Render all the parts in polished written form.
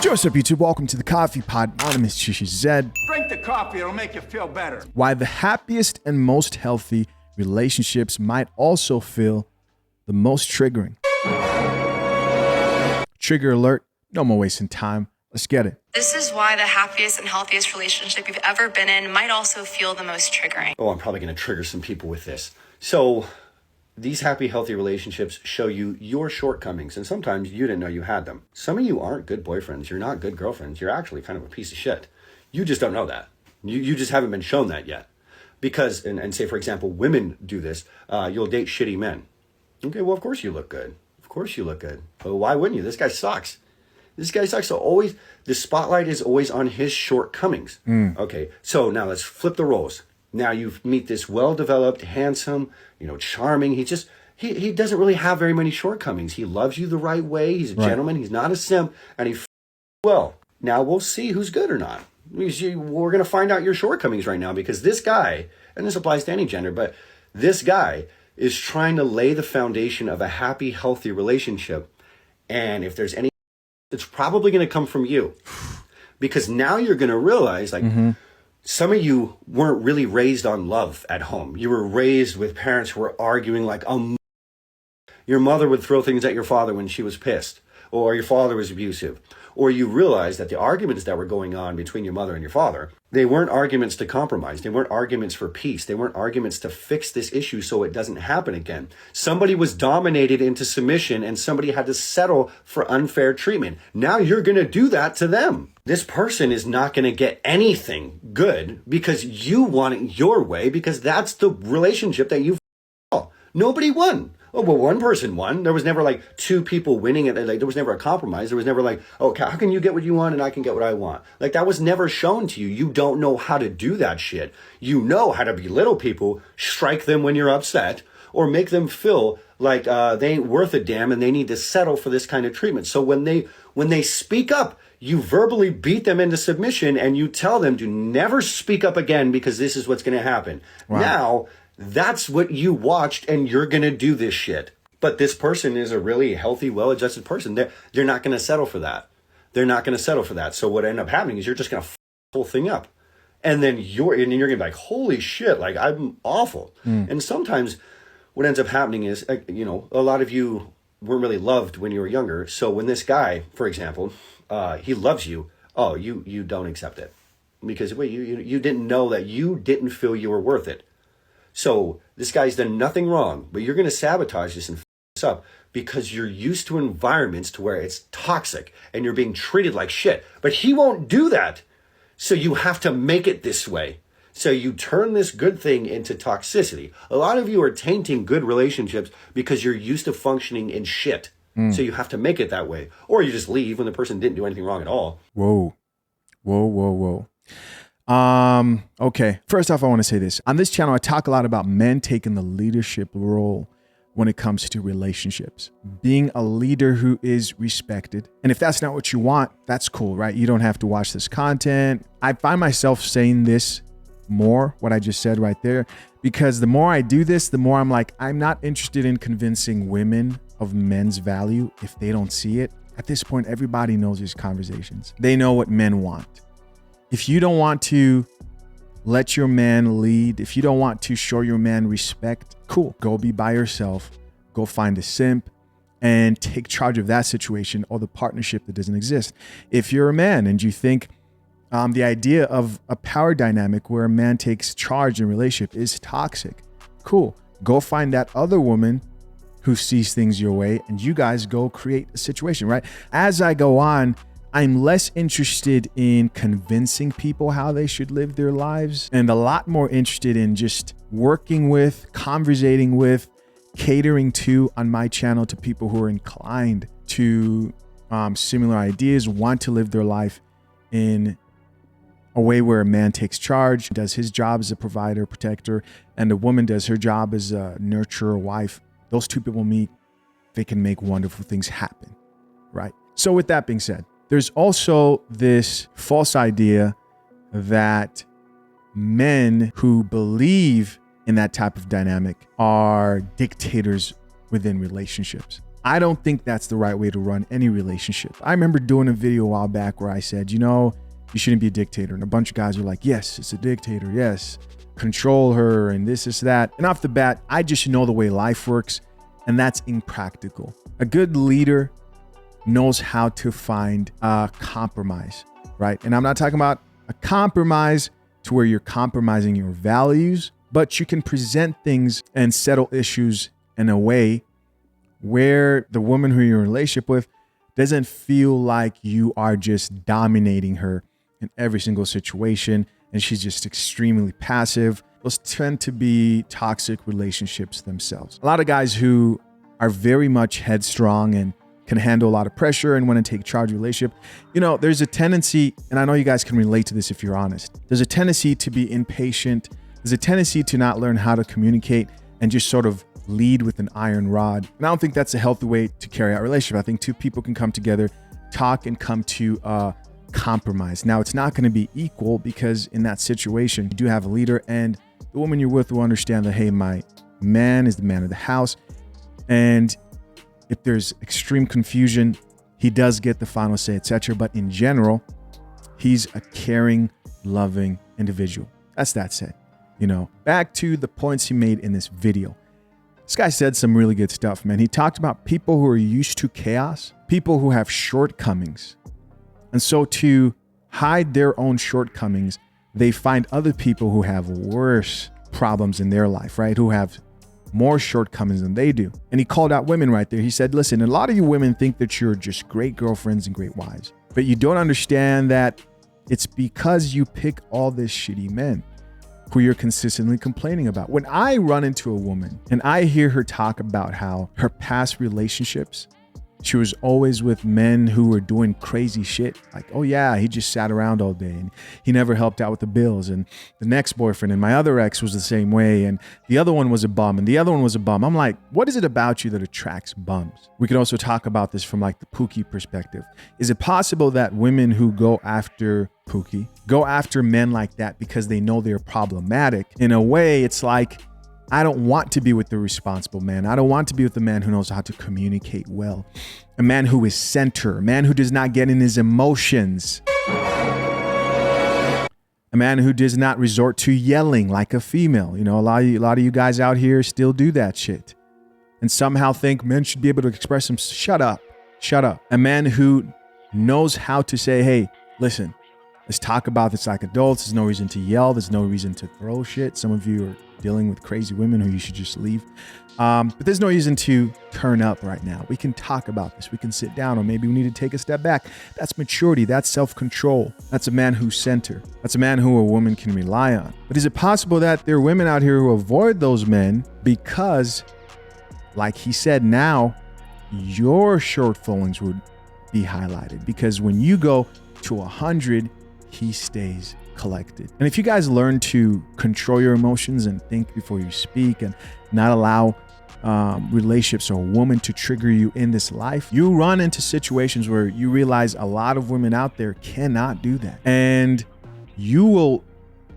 What's up, YouTube? Welcome to the Coffee Pod. My name is Shishi Zed. Drink the coffee, it'll make you feel better. Why the happiest and most healthy relationships might also feel the most triggering. Trigger alert. No more wasting time. Let's get it. This is why the happiest and healthiest relationship you've ever been in might also feel the most triggering. Oh, I'm probably going to trigger some people with this. So these happy, healthy relationships show you your shortcomings, and sometimes you didn't know you had them. Some of you aren't good boyfriends. You're not good girlfriends. You're actually kind of a piece of shit. You just don't know that. You just haven't been shown that yet. Because, and say, for example, women do this. You'll date shitty men. Okay, well, of course you look good. Of course you look good. But why wouldn't you? This guy sucks. This guy sucks. So always, the spotlight is always on his shortcomings. Okay, so now let's flip the roles. Now you meet this well-developed, handsome, charming. He doesn't really have very many shortcomings. He loves you the right way. He's a gentleman. He's not a simp. And he well. Now we'll see who's good or not. We're going to find out your shortcomings right now, because this guy, and this applies to any gender, but this guy is trying to lay the foundation of a happy, healthy relationship. And if there's any, it's probably going to come from you. Because now you're going to realize, some of you weren't really raised on love at home. You were raised with parents who were arguing like, your mother would throw things at your father when she was pissed, or your father was abusive. Or you realize that the arguments that were going on between your mother and your father, they weren't arguments to compromise. They weren't arguments for peace. They weren't arguments to fix this issue so it doesn't happen again. Somebody was dominated into submission, and somebody had to settle for unfair treatment. Now you're going to do that to them. This person is not going to get anything good because you want it your way, because that's the relationship that you Nobody won. Oh, well, one person won. There was never like two people winning it. Like, there was never a compromise. There was never like, oh, how can you get what you want and I can get what I want? Like, that was never shown to you. You don't know how to do that shit. You know how to belittle people, strike them when you're upset, or make them feel like they ain't worth a damn and they need to settle for this kind of treatment. So when they speak up, you verbally beat them into submission and you tell them to never speak up again because this is what's going to happen. Wow. Now, that's what you watched, and you're going to do this shit. But this person is a really healthy, well-adjusted person. They're not going to settle for that. They're not going to settle for that. So what ended up happening is you're just going to f the whole thing up. And then you're going to be like, holy shit, like, I'm awful. And sometimes what ends up happening is, a lot of you weren't really loved when you were younger. So when this guy, for example, he loves you, you don't accept it. Because you didn't know that you didn't feel you were worth it. So this guy's done nothing wrong, but you're going to sabotage this and f this up because you're used to environments to where it's toxic and you're being treated like shit. But he won't do that. So you have to make it this way. So you turn this good thing into toxicity. A lot of you are tainting good relationships because you're used to functioning in shit. So you have to make it that way. Or you just leave when the person didn't do anything wrong at all. Whoa. Okay. First off, I want to say this. On this channel, I talk a lot about men taking the leadership role when it comes to relationships. Being a leader who is respected. And if that's not what you want, that's cool, right? You don't have to watch this content. I find myself saying this more, what I just said right there, because the more I do this, the more I'm like, I'm not interested in convincing women of men's value if they don't see it. At this point, everybody knows these conversations. They know what men want. If you don't want to let your man lead, if you don't want to show your man respect, cool. Go be by yourself. Go find a simp and take charge of that situation or the partnership that doesn't exist. If you're a man and you think the idea of a power dynamic where a man takes charge in a relationship is toxic, cool. Go find that other woman who sees things your way and you guys go create a situation, right? As I go on, I'm less interested in convincing people how they should live their lives and a lot more interested in just working with, conversating with, catering to on my channel to people who are inclined to similar ideas, want to live their life in a way where a man takes charge, does his job as a provider, protector, and a woman does her job as a nurturer, wife. Those two people meet, they can make wonderful things happen, right? So with that being said, there's also this false idea that men who believe in that type of dynamic are dictators within relationships. I don't think that's the right way to run any relationship. I remember doing a video a while back where I said, you know, you shouldn't be a dictator. And a bunch of guys were like, yes, it's a dictator. Yes, control her and this, that. And off the bat, I just know the way life works, and that's impractical. A good leader knows how to find a compromise, right? And I'm not talking about a compromise to where you're compromising your values, but you can present things and settle issues in a way where the woman who you're in a relationship with doesn't feel like you are just dominating her in every single situation and she's just extremely passive. Those tend to be toxic relationships themselves. A lot of guys who are very much headstrong and can handle a lot of pressure and want to take charge of a relationship, you know, there's a tendency, and I know you guys can relate to this if you're honest, there's a tendency to be impatient. There's a tendency to not learn how to communicate and just sort of lead with an iron rod. And I don't think that's a healthy way to carry out a relationship. I think two people can come together, talk, and come to a compromise. Now, it's not going to be equal because in that situation, you do have a leader, and the woman you're with will understand that, hey, my man is the man of the house. And if there's extreme confusion, he does get the final say, etc. But in general, he's a caring, loving individual. That's that said. You know, back to the points he made in this video. This guy said some really good stuff, man. He talked about people who are used to chaos, people who have shortcomings. And so to hide their own shortcomings, they find other people who have worse problems in their life, right? Who have more shortcomings than they do. And he called out women right there. He said, listen, a lot of you women think that you're just great girlfriends and great wives, but you don't understand that it's because you pick all these shitty men who you're consistently complaining about. When I run into a woman and I hear her talk about how her past relationships, she was always with men who were doing crazy shit. Like, oh yeah, he just sat around all day and he never helped out with the bills. And the next boyfriend and my other ex was the same way. And the other one was a bum and the other one was a bum. I'm like, what is it about you that attracts bums? We could also talk about this from like the Pookie perspective. Is it possible that women who go after Pookie go after men like that because they know they're problematic? In a way, it's like, I don't want to be with the responsible man. I don't want to be with the man who knows how to communicate well. A man who is center, a man who does not get in his emotions. A man who does not resort to yelling like a female. You know, a lot of you guys out here still do that shit and somehow think men should be able to express them. Shut up. Shut up. A man who knows how to say, hey, listen, let's talk about this like adults. There's no reason to yell. There's no reason to throw shit. Some of you are dealing with crazy women who you should just leave. But there's no reason to turn up right now. We can talk about this. We can sit down, or maybe we need to take a step back. That's maturity. That's self-control. That's a man who's center. That's a man who a woman can rely on. But is it possible that there are women out here who avoid those men because, like he said, now your shortfallings would be highlighted? Because when you go to 100, he stays collected. And if you guys learn to control your emotions and think before you speak and not allow relationships or a woman to trigger you in this life, you run into situations where you realize a lot of women out there cannot do that. And you will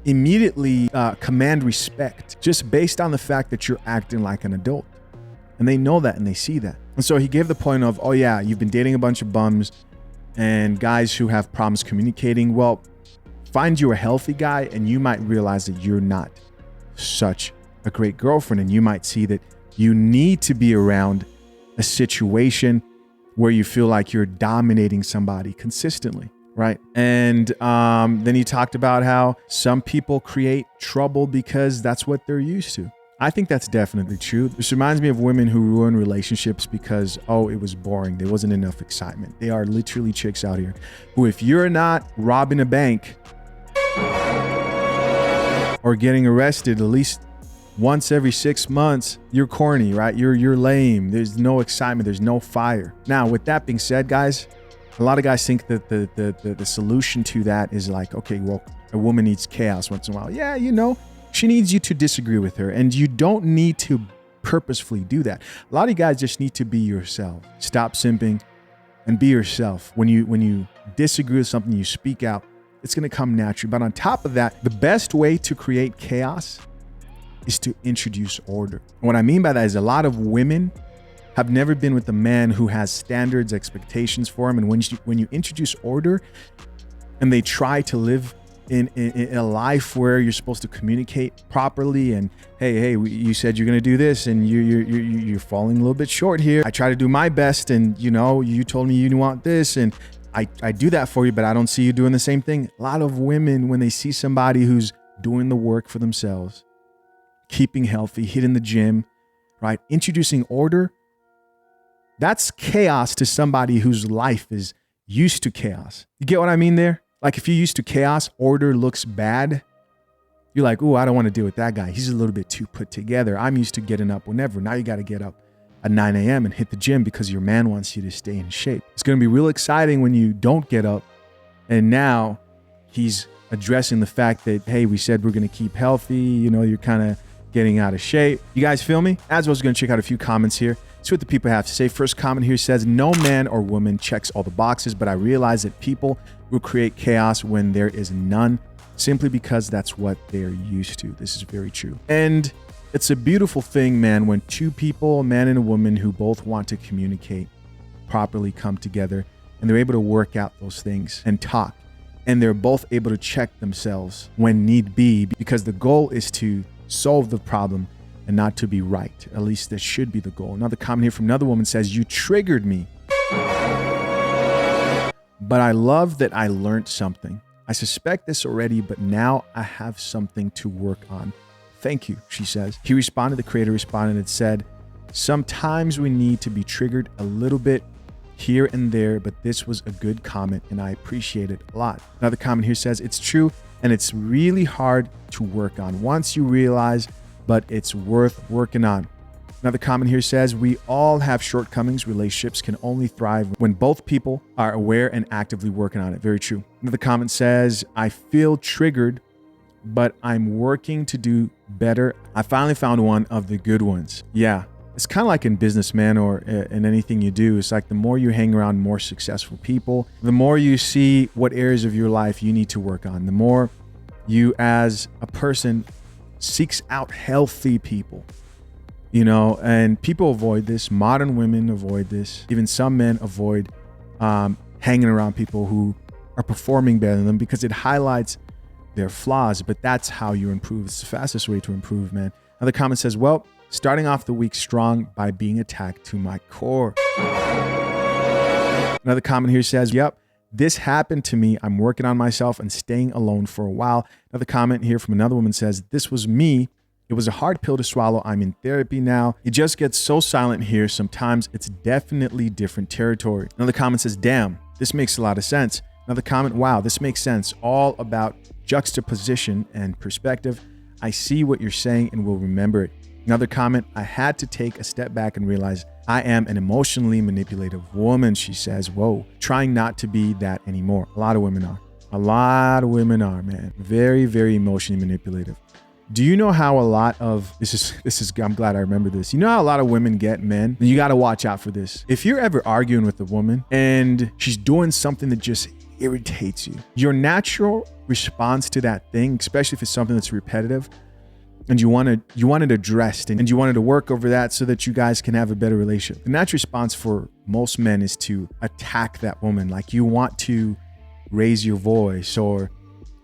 immediately command respect just based on the fact that you're acting like an adult. And they know that and they see that. And so he gave the point of, oh yeah, you've been dating a bunch of bums and guys who have problems communicating. Well, find you a healthy guy and you might realize that you're not such a great girlfriend, and you might see that you need to be around a situation where you feel like you're dominating somebody consistently, right? And then he talked about how some people create trouble because that's what they're used to. I think that's definitely true. This reminds me of women who ruin relationships because, oh, it was boring. There wasn't enough excitement. They are literally chicks out here who, if you're not robbing a bank or getting arrested at least once every 6 months, you're corny, right? You're lame. There's no excitement. There's no fire. Now, with that being said, guys, a lot of guys think that the solution to that is like, okay, well, a woman needs chaos once in a while. Yeah, you know, she needs you to disagree with her, and you don't need to purposefully do that. A lot of you guys just need to be yourself. Stop simping and be yourself. When you disagree with something, you speak out. It's going to come naturally. But on top of that, the best way to create chaos is to introduce order. And what I mean by that is a lot of women have never been with a man who has standards, expectations for him. And when you introduce order and they try to live in a life where you're supposed to communicate properly and hey, you said you're gonna do this and you're falling a little bit short here. I try to do my best and you told me you want this and I do that for you, but I don't see you doing the same thing. A lot of women, when they see somebody who's doing the work for themselves, keeping healthy, hitting the gym, right? Introducing order, that's chaos to somebody whose life is used to chaos. You get what I mean there? Like if you're used to chaos, order looks bad. You're like, oh, I don't want to deal with that guy. He's a little bit too put together. I'm used to getting up whenever. Now you got to get up at 9 a.m. and hit the gym because your man wants you to stay in shape. It's going to be real exciting when you don't get up. And now he's addressing the fact that, hey, we said we're going to keep healthy. You're kind of getting out of shape. You guys feel me? As well as going to check out a few comments here. See what the people have to say. First comment here says, no man or woman checks all the boxes, but I realize that people will create chaos when there is none, simply because that's what they're used to. This is very true. And it's a beautiful thing, man, when two people, a man and a woman who both want to communicate properly, come together and they're able to work out those things and talk. And they're both able to check themselves when need be, because the goal is to solve the problem and not to be right. At least that should be the goal. Another comment here from another woman says, you triggered me, but I love that I learned something. I suspect this already, but now I have something to work on. Thank you, she says. The creator responded and said, sometimes we need to be triggered a little bit here and there, but this was a good comment and I appreciate it a lot. Another comment here says, it's true and it's really hard to work on once you realize, but it's worth working on. Another comment here says, we all have shortcomings. Relationships can only thrive when both people are aware and actively working on it. Very true. Another comment says, I feel triggered, but I'm working to do better. I finally found one of the good ones. Yeah, it's kind of like in business, man, or in anything you do. It's like the more you hang around more successful people, the more you see what areas of your life you need to work on. The more you as a person seeks out healthy people, and people avoid this. Modern women avoid this. Even some men avoid hanging around people who are performing better than them because it highlights their flaws, but that's how you improve. It's the fastest way to improve, man. Another comment says, well, starting off the week strong by being attacked to my core. Another comment here says, yep, this happened to me. I'm working on myself and staying alone for a while. Another comment here from another woman says, this was me. It was a hard pill to swallow. I'm in therapy now. It just gets so silent here. Sometimes it's definitely different territory. Another comment says, damn, this makes a lot of sense. Another comment, wow, this makes sense. All about juxtaposition and perspective. I see what you're saying and will remember it. Another comment, I had to take a step back and realize I am an emotionally manipulative woman, she says. Whoa, trying not to be that anymore. A lot of women are. A lot of women are, man. Very, very emotionally manipulative. Do you know how a lot of, I'm glad I remember this. You know how a lot of women get men? You got to watch out for this. If you're ever arguing with a woman and she's doing something that just irritates you, your natural response to that thing, especially if it's something that's repetitive, and you want it addressed and you wanted to work over that so that you guys can have a better relationship. The natural response for most men is to attack that woman. Like you want to raise your voice or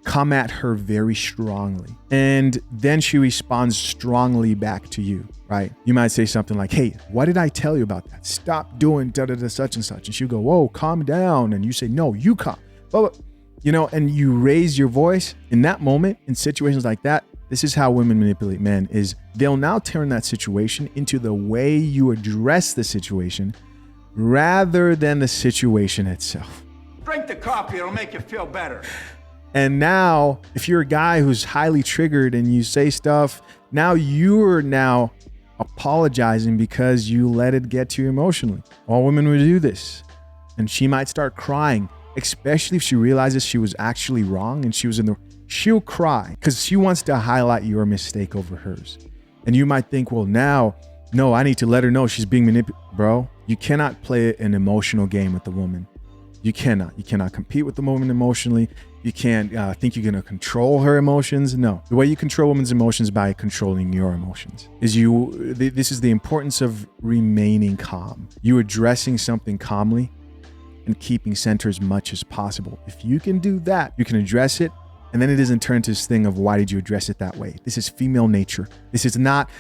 come at her very strongly. And then she responds strongly back to you, right? You might say something like, hey, what did I tell you about that? Stop doing da-da-da such and such. And she'll go, whoa, calm down. And you say, no, you calm. But, and you raise your voice in that moment in situations like that. This is how women manipulate men, is they'll now turn that situation into the way you address the situation rather than the situation itself. Drink the coffee, it'll make you feel better. And now, if you're a guy who's highly triggered and you say stuff, now you're now apologizing because you let it get to you emotionally. All women will do this. And she might start crying, especially if she realizes she was actually wrong and she'll cry because she wants to highlight your mistake over hers. And you might think, well, now, no, I need to let her know she's being manipulated. Bro, you cannot play an emotional game with the woman. You cannot compete with the woman emotionally. You can't think you're going to control her emotions. No, the way you control women's emotions is by controlling your emotions. This is the importance of remaining calm. You addressing something calmly and keeping center as much as possible. If you can do that, you can address it. And then it doesn't turn to this thing of why did you address it that way? This is female nature. This is not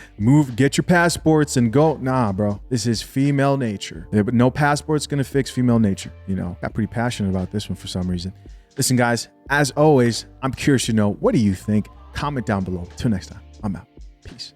get your passports and go. Nah, bro. This is female nature. But no passport's going to fix female nature. Got pretty passionate about this one for some reason. Listen, guys, as always, I'm curious to know, what do you think? Comment down below. Till next time, I'm out. Peace.